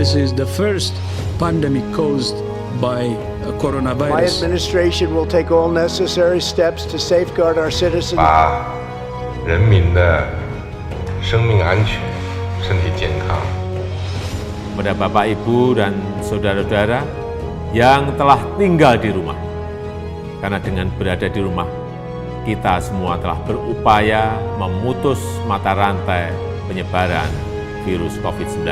this is the first pandemic caused by coronavirus. My administration will take all necessary steps to safeguard our citizens. 把人民的生命安全、身体健康。 Kepada Bapak, Ibu, dan saudara-saudara yang telah tinggal di rumah. Karena dengan berada di rumah, kita semua telah berupaya memutus mata rantai penyebaran virus COVID-19.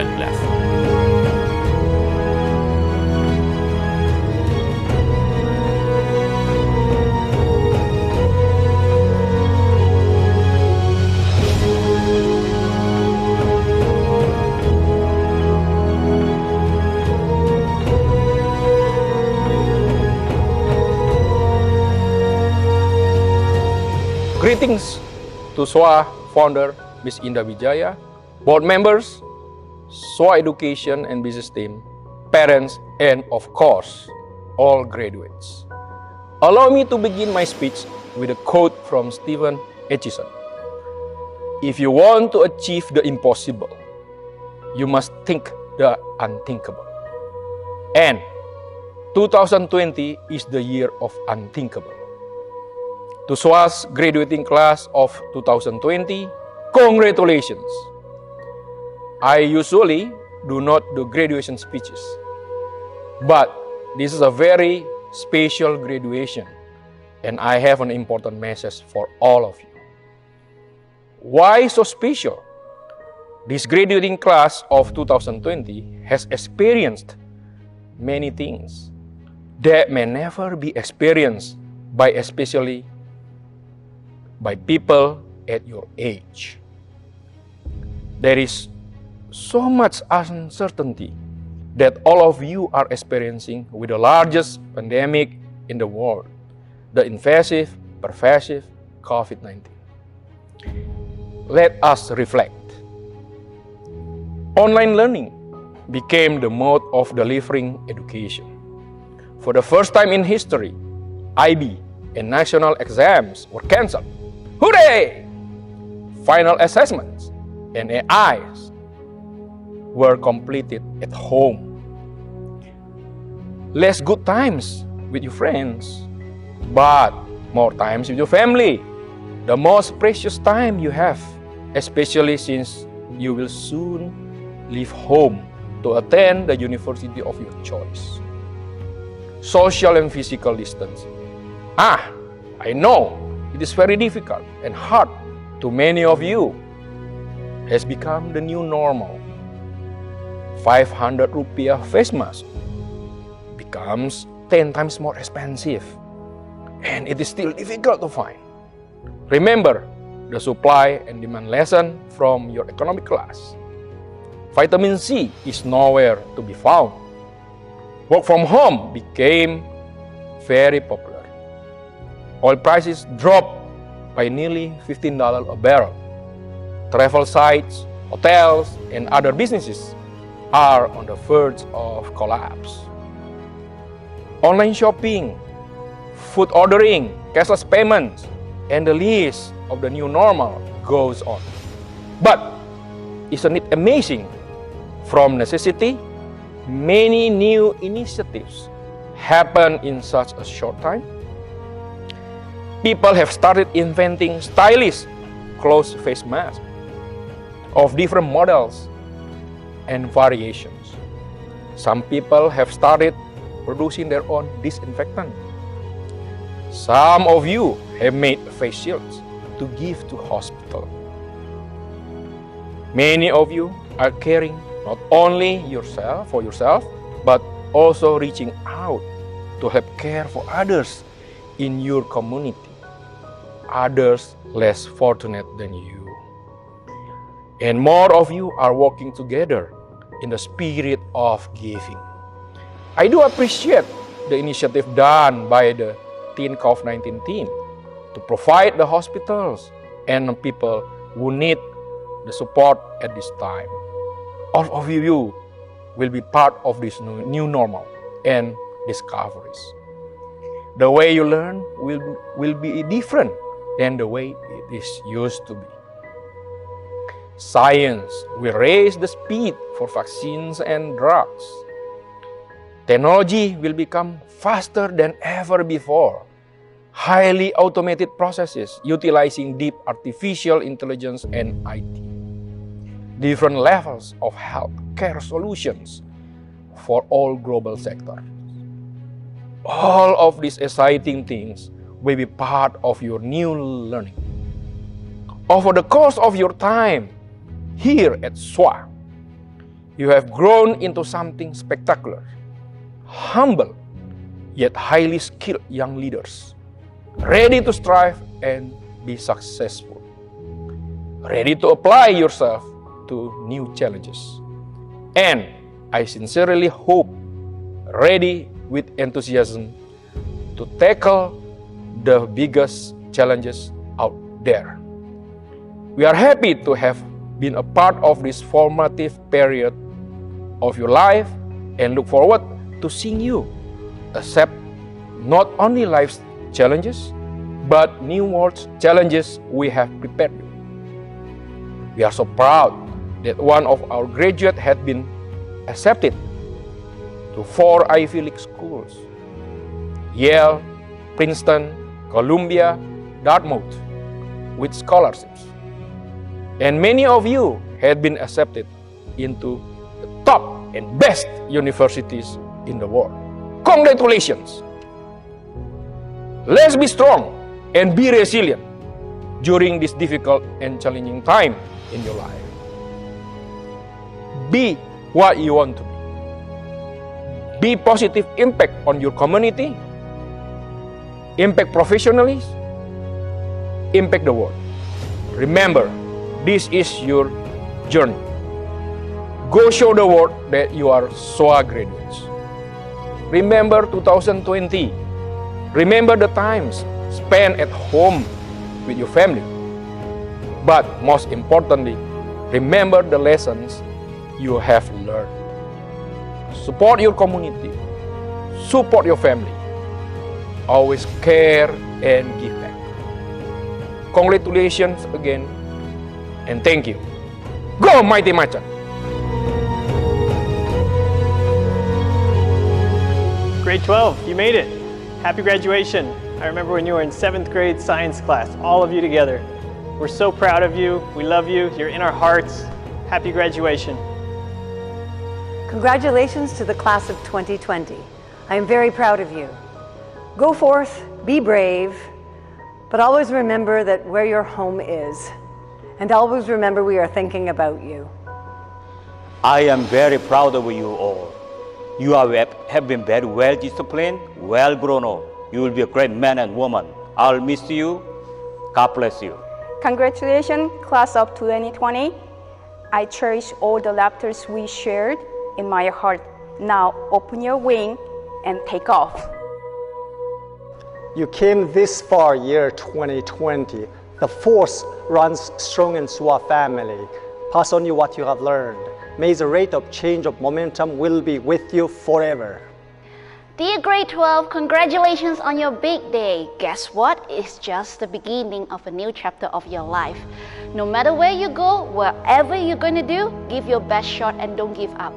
Greetings to SWA founder Ms. Indah Wijaya, board members, SWA Education and Business team, parents, and of course, all graduates. Allow me to begin my speech with a quote from Stephen Aitchison. If you want to achieve the impossible, you must think the unthinkable. And 2020 is the year of unthinkable. To SWA's graduating class of 2020, congratulations! I usually do not do graduation speeches, but this is a very special graduation, and I have an important message for all of you. Why so special? This graduating class of 2020 has experienced many things that may never be experienced especially by people at your age. There is so much uncertainty that all of you are experiencing with the largest pandemic in the world, the invasive, pervasive COVID-19. Let us reflect. Online learning became the mode of delivering education. For the first time in history, IB and national exams were canceled. Hooray! Final assessments and AIs were completed at home. Less good times with your friends, but more times with your family. The most precious time you have, especially since you will soon leave home to attend the university of your choice. Social and physical distance. I know it is very difficult and hard to many of you. Has become the new normal. 500 rupiah face mask becomes 10 times more expensive, and it is still difficult to find. Remember the supply and demand lesson from your economic class. Vitamin C is nowhere to be found. Work from home became very popular. Oil prices dropped by nearly $15 a barrel. Travel sites, hotels, and other businesses are on the verge of collapse. Online shopping, food ordering, cashless payments, and the list of the new normal goes on. But isn't it amazing? From necessity, many new initiatives happen in such a short time. People have started inventing stylish closed face masks of different models and variations. Some people have started producing their own disinfectant. Some of you have made face shields to give to hospital. Many of you are caring not only for yourself, but also reaching out to help care for others in your community, others less fortunate than you. And more of you are working together in the spirit of giving. I do appreciate the initiative done by the Teen COVID-19 team to provide the hospitals and people who need the support at this time. All of you will be part of this new normal and discoveries. The way you learn will be different than the way it is used to be. Science will raise the speed for vaccines and drugs. Technology will become faster than ever before. Highly automated processes utilizing deep artificial intelligence and IT. Different levels of healthcare solutions for all global sectors. All of these exciting things will be part of your new learning. Over the course of your time here at SWA, you have grown into something spectacular, humble, yet highly skilled young leaders, ready to strive and be successful, ready to apply yourself to new challenges, and I sincerely hope ready with enthusiasm to tackle the biggest challenges out there. We are happy to have been a part of this formative period of your life and look forward to seeing you accept not only life's challenges, but new world's challenges we have prepared you. We are so proud that one of our graduates had been accepted to 4 Ivy League schools: Yale, Princeton, Columbia, Dartmouth, with scholarships. And many of you had been accepted into the top and best universities in the world. Congratulations! Let's be strong and be resilient during this difficult and challenging time in your life. Be what you want to be. Be positive impact on your community, impact professionally, impact the world. Remember, this is your journey. Go show the world that you are SWA graduates. Remember 2020. Remember the times spent at home with your family. But most importantly, remember the lessons you have learned. Support your community. Support your family. Always care and give back. Congratulations again, and thank you. Go Mighty Macan! Grade 12, you made it. Happy graduation. I remember when you were in 7th grade science class, all of you together. We're so proud of you. We love you. You're in our hearts. Happy graduation. Congratulations to the class of 2020. I am very proud of you. Go forth, be brave, but always remember that where your home is. And always remember we are thinking about you. I am very proud of you all. You have been very well disciplined, well grown up. You will be a great man and woman. I'll miss you. God bless you. Congratulations, class of 2020. I cherish all the laughters we shared in my heart. Now open your wing and take off. You came this far, year 2020. The force runs strong in SWA family. Pass on you what you have learned. May the rate of change of momentum will be with you forever. Dear grade 12, congratulations on your big day. Guess what? It's just the beginning of a new chapter of your life. No matter where you go, whatever you're going to do, give your best shot and don't give up.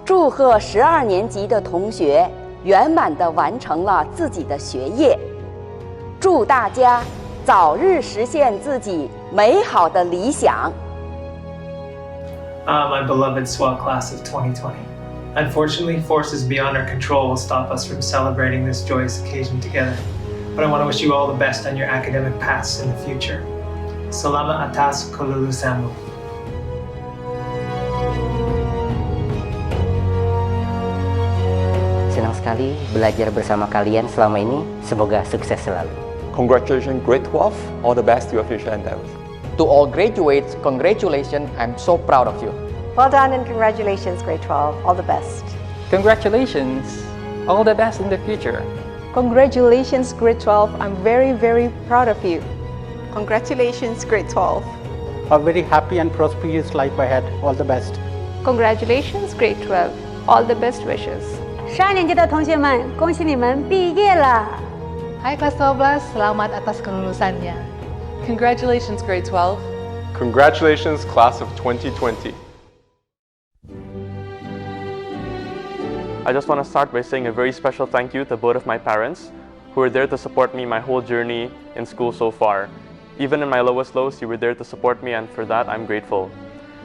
祝贺12年级的同学圆满地完成了自己的学业。祝大家早日实现自己美好的理想。My beloved SWA Class of 2020. Unfortunately, forces beyond our control will stop us from celebrating this joyous occasion together. But I want to wish you all the best on your academic paths in the future. Salamat atas kelulusanmu. Senang sekali belajar bersama kalian selama ini. Semoga sukses selalu. Congratulations, grade 12. All the best to your future endeavors. To all graduates, congratulations. I'm so proud of you. Well done and congratulations, grade 12. All the best. Congratulations. All the best in the future. Congratulations, grade 12. I'm very, very proud of you. Congratulations, grade 12. A very happy and prosperous life ahead. All the best. Congratulations, grade 12. All the best wishes. 12年级的同学们，恭喜你们毕业了。Hai kelas 12, selamat atas kelulusannya. Congratulations, grade 12. Congratulations, class of 2020. I just want to start by saying a very special thank you to both of my parents who were there to support me my whole journey in school so far. Even in my lowest lows, you were there to support me, and for that, I'm grateful.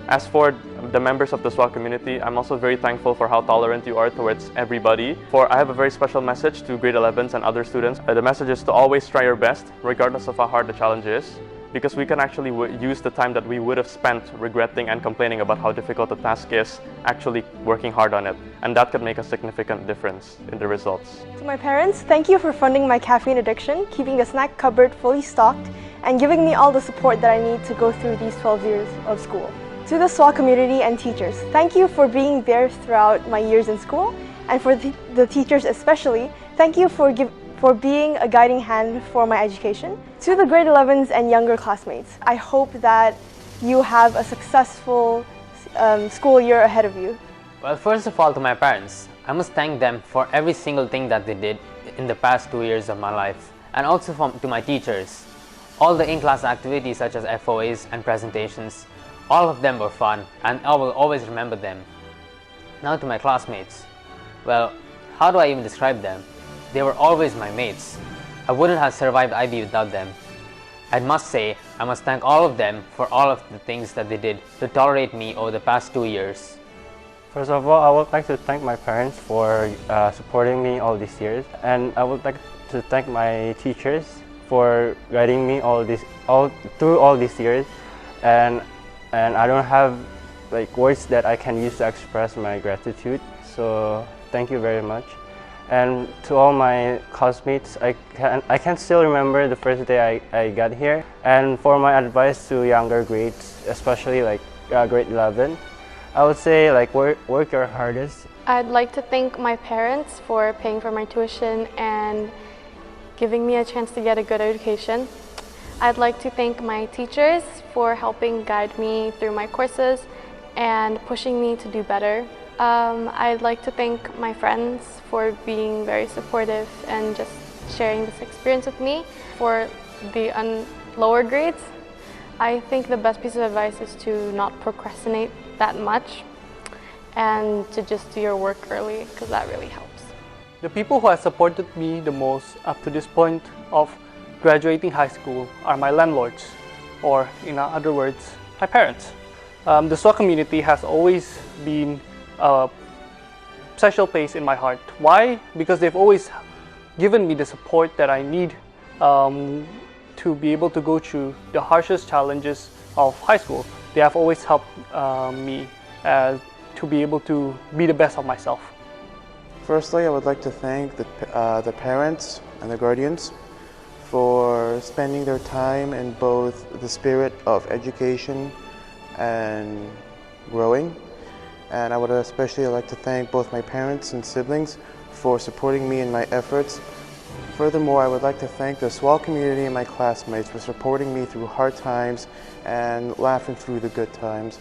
As for the members of the SWA community, I'm also very thankful for how tolerant you are towards everybody. I have a very special message to grade 11s and other students. The message is to always try your best, regardless of how hard the challenge is, because we can actually use the time that we would have spent regretting and complaining about how difficult the task is, actually working hard on it. And that could make a significant difference in the results. To my parents, thank you for funding my caffeine addiction, keeping the snack cupboard fully stocked, and giving me all the support that I need to go through these 12 years of school. To the SWA community and teachers, thank you for being there throughout my years in school, and for the teachers especially, thank you for being a guiding hand for my education. To the grade 11s and younger classmates, I hope that you have a successful school year ahead of you. Well, first of all, to my parents, I must thank them for every single thing that they did in the past 2 years of my life. And also to my teachers. All the in-class activities such as FOAs and presentations, all of them were fun, and I will always remember them. Now to my classmates. Well, how do I even describe them? They were always my mates. I wouldn't have survived IB without them. I must say, I must thank all of them for all of the things that they did to tolerate me over the past 2 years. First of all, I would like to thank my parents for supporting me all these years, and I would like to thank my teachers for guiding me through all these years, and I don't have words that I can use to express my gratitude. So thank you very much. And to all my classmates, I can still remember the first day I got here. And for my advice to younger grades, especially grade 11, I would say work your hardest. I'd like to thank my parents for paying for my tuition and giving me a chance to get a good education. I'd like to thank my teachers for helping guide me through my courses and pushing me to do better. I'd like to thank my friends for being very supportive and just sharing this experience with me. For the lower grades, I think the best piece of advice is to not procrastinate that much and to just do your work early, because that really helps. The people who have supported me the most up to this point of graduating high school are my landlords, or in other words, my parents. The SWA community has always been a special place in my heart. Why? Because they've always given me the support that I need to be able to go through the harshest challenges of high school. They have always helped me to be able to be the best of myself. Firstly, I would like to thank the parents and the guardians for spending their time in both the spirit of education and growing. And I would especially like to thank both my parents and siblings for supporting me in my efforts. Furthermore, I would like to thank the SWA community and my classmates for supporting me through hard times and laughing through the good times.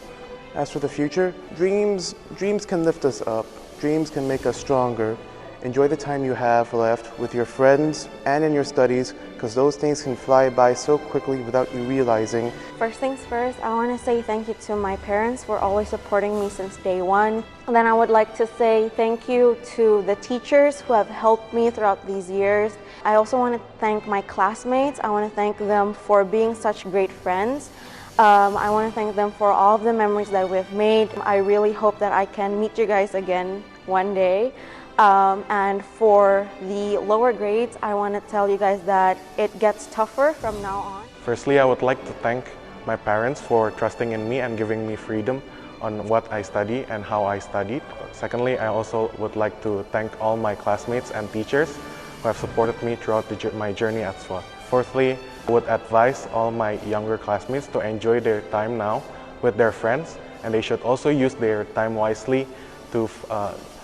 As for the future, dreams can lift us up. Dreams can make us stronger. Enjoy the time you have left with your friends and in your studies, because those things can fly by so quickly without you realizing. First things first, I want to say thank you to my parents for always supporting me since day one. And then I would like to say thank you to the teachers who have helped me throughout these years. I also want to thank my classmates. I want to thank them for being such great friends. I want to thank them for all of the memories that we've made. I really hope that I can meet you guys again one day. And for the lower grades, I want to tell you guys that it gets tougher from now on. Firstly, I would like to thank my parents for trusting in me and giving me freedom on what I study and how I studied. Secondly, I also would like to thank all my classmates and teachers who have supported me throughout my journey at SWA. Fourthly, I would advise all my younger classmates to enjoy their time now with their friends, and they should also use their time wisely to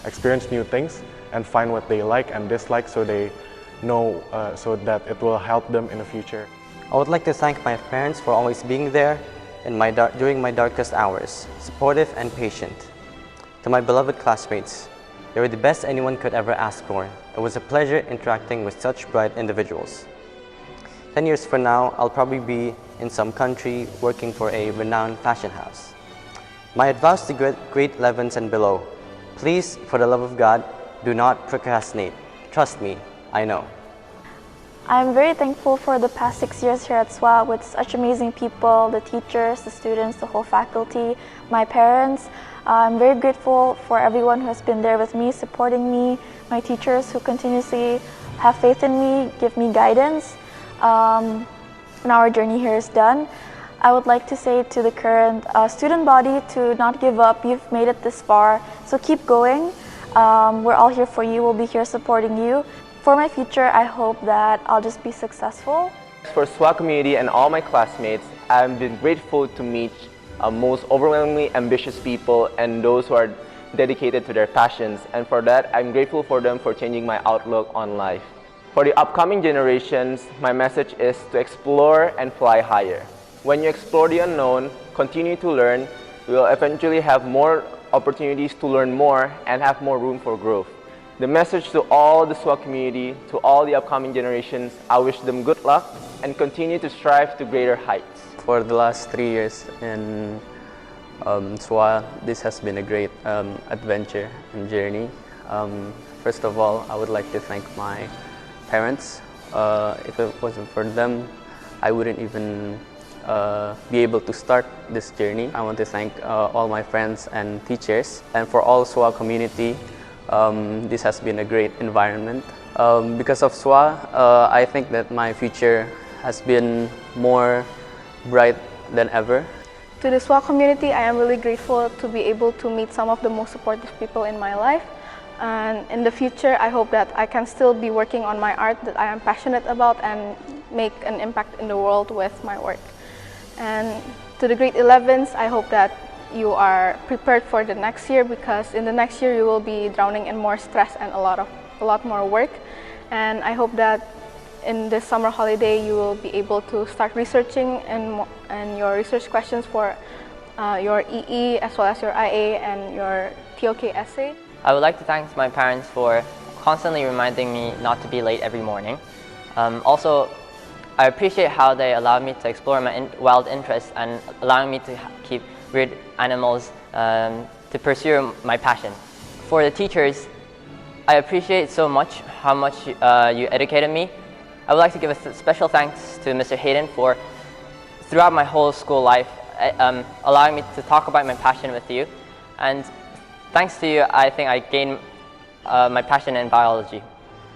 experience new things and find what they like and dislike, so they know so that it will help them in the future. I would like to thank my parents for always being there during my darkest hours, supportive and patient. To my beloved classmates, they were the best anyone could ever ask for. It was a pleasure interacting with such bright individuals. 10 years from now, I'll probably be in some country working for a renowned fashion house. My advice to grade 11s and below, please, for the love of God, do not procrastinate. Trust me, I know. I'm very thankful for the past 6 years here at SWA with such amazing people, the teachers, the students, the whole faculty, my parents. I'm very grateful for everyone who has been there with me, supporting me, my teachers who continuously have faith in me, give me guidance. When our journey here is done, I would like to say to the current student body to not give up. You've made it this far, so keep going. We're all here for you. We'll be here supporting you. For my future, I hope that I'll just be successful. For SWA community and all my classmates, I've been grateful to meet most overwhelmingly ambitious people and those who are dedicated to their passions. And for that, I'm grateful for them for changing my outlook on life. For the upcoming generations, my message is to explore and fly higher. When you explore the unknown, continue to learn, you will eventually have more opportunities to learn more and have more room for growth. The message to all the SWA community, to all the upcoming generations, I wish them good luck and continue to strive to greater heights. For the last 3 years in SWA, this has been a great adventure and journey. First of all, I would like to thank my parents. If it wasn't for them, I wouldn't even be able to start this journey. I want to thank all my friends and teachers, and for all SWA community. This has been a great environment. Because of SWA, I think that my future has been more bright than ever. To the SWA community, I am really grateful to be able to meet some of the most supportive people in my life. And in the future, I hope that I can still be working on my art that I am passionate about and make an impact in the world with my work. And to the grade 11s, I hope that you are prepared for the next year, because in the next year you will be drowning in more stress and a lot more work. And I hope that in this summer holiday you will be able to start researching and your research questions for your EE as well as your IA and your TOK essay. I would like to thank my parents for constantly reminding me not to be late every morning. Also, I appreciate how they allowed me to explore my wild interests and allowing me to keep weird animals to pursue my passion. For the teachers, I appreciate so much how much you educated me. I would like to give a special thanks to Mr. Hayden for, throughout my whole school life, allowing me to talk about my passion with you. And thanks to you, I think I gained my passion in biology.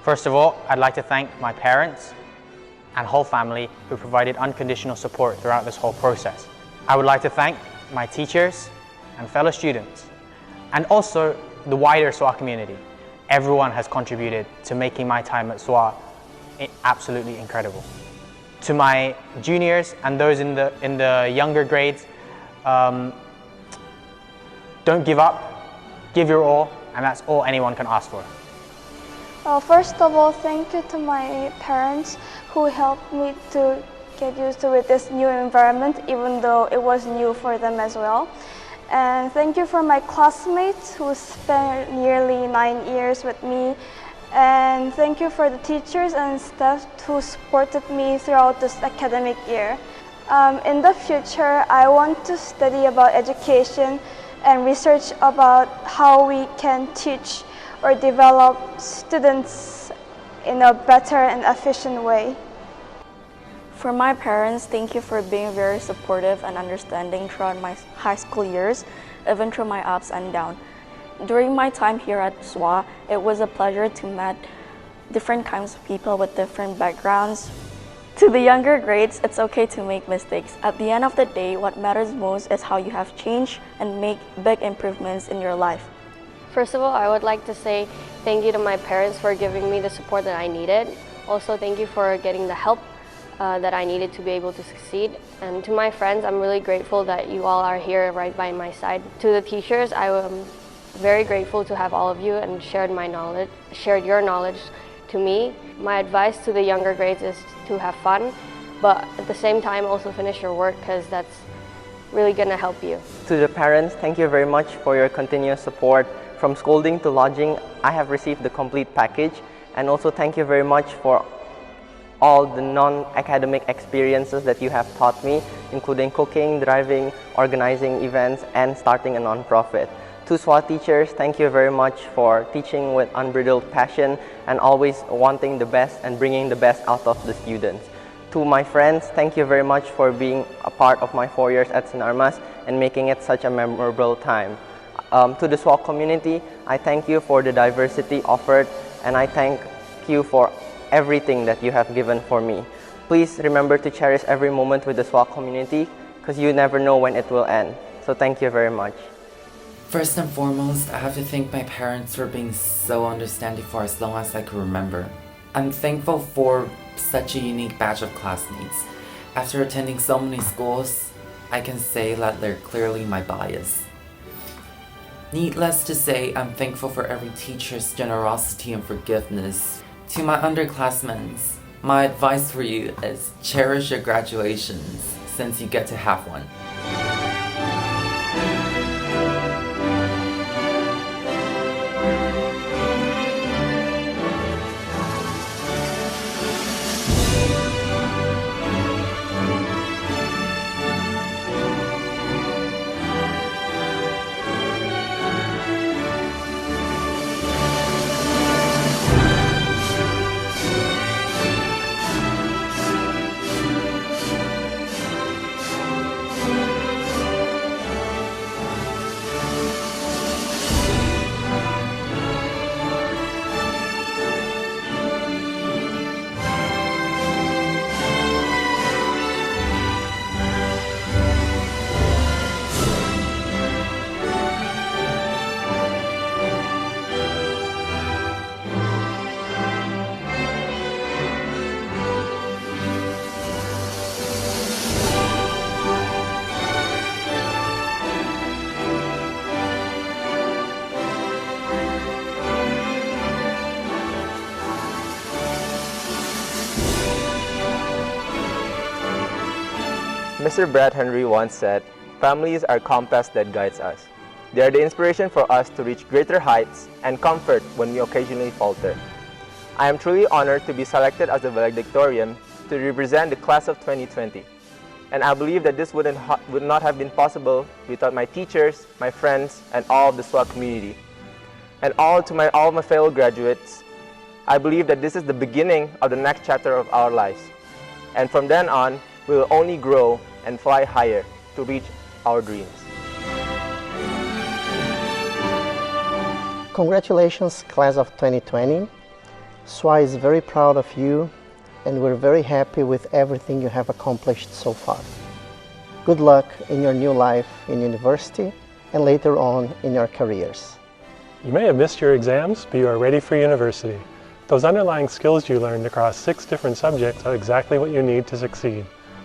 First of all, I'd like to thank my parents and whole family who provided unconditional support throughout this whole process. I would like to thank my teachers and fellow students, and also the wider SWA community. Everyone has contributed to making my time at SWA absolutely incredible. To my juniors and those in the younger grades, don't give up, give your all, and that's all anyone can ask for. Well, first of all, thank you to my parents who helped me to get used to this new environment, even though it was new for them as well. And thank you for my classmates who spent nearly 9 years with me. And thank you for the teachers and staff who supported me throughout this academic year. In the future, I want to study about education and research about how we can teach or develop students in a better and efficient way. For my parents, thank you for being very supportive and understanding throughout my high school years, even through my ups and downs. During my time here at SWA, it was a pleasure to meet different kinds of people with different backgrounds. To the younger grades, it's okay to make mistakes. At the end of the day, what matters most is how you have changed and make big improvements in your life. First of all, I would like to say thank you to my parents for giving me the support that I needed. Also, thank you for getting the help that I needed to be able to succeed. And to my friends, I'm really grateful that you all are here right by my side. To the teachers, I am very grateful to have all of you and shared your knowledge to me. My advice to the younger grades is to have fun, but at the same time also finish your work, because that's really gonna help you. To the parents, thank you very much for your continuous support. From schooling to lodging, I have received the complete package. And also thank you very much for all the non-academic experiences that you have taught me, including cooking, driving, organizing events, and starting a non-profit. To SWA teachers, thank you very much for teaching with unbridled passion and always wanting the best and bringing the best out of the students. To my friends, thank you very much for being a part of my 4 years at St. Armas and making it such a memorable time. To the SWA community, I thank you for the diversity offered, and I thank you for everything that you have given for me. Please remember to cherish every moment with the SWA community, because you never know when it will end. So thank you very much. First and foremost, I have to thank my parents for being so understanding for as long as I can remember. I'm thankful for such a unique batch of classmates. After attending so many schools, I can say that they're clearly my bias. Needless to say, I'm thankful for every teacher's generosity and forgiveness. To my underclassmen, my advice for you is cherish your graduations since you get to have one. Mr. Brad Henry once said, "Families are compass that guides us. They are the inspiration for us to reach greater heights and comfort when we occasionally falter." I am truly honored to be selected as the valedictorian to represent the class of 2020. And I believe that this would not have been possible without my teachers, my friends, and all of the SWA community. And all of my fellow graduates, I believe that this is the beginning of the next chapter of our lives. And from then on, we will only grow and fly higher to reach our dreams. Congratulations, class of 2020. SWA is very proud of you, and we're very happy with everything you have accomplished so far. Good luck in your new life in university and later on in your careers. You may have missed your exams, but you are ready for university. Those underlying skills you learned across 6 different subjects are exactly what you need to succeed.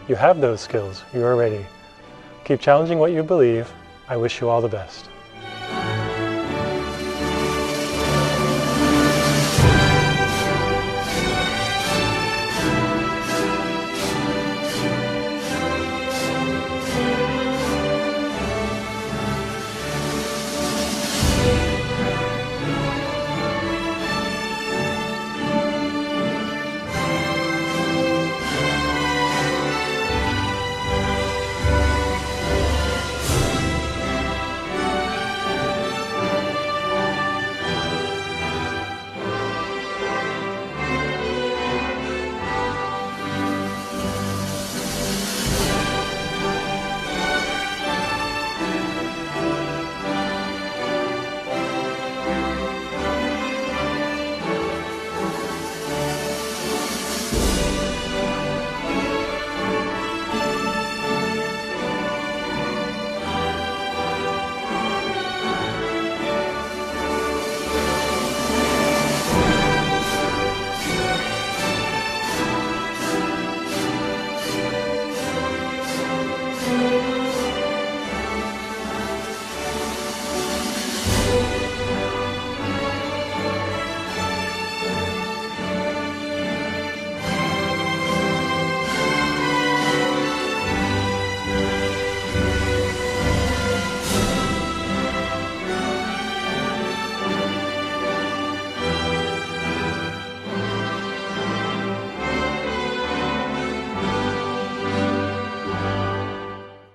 You have those skills. You are ready. Keep challenging what you believe. I wish you all the best.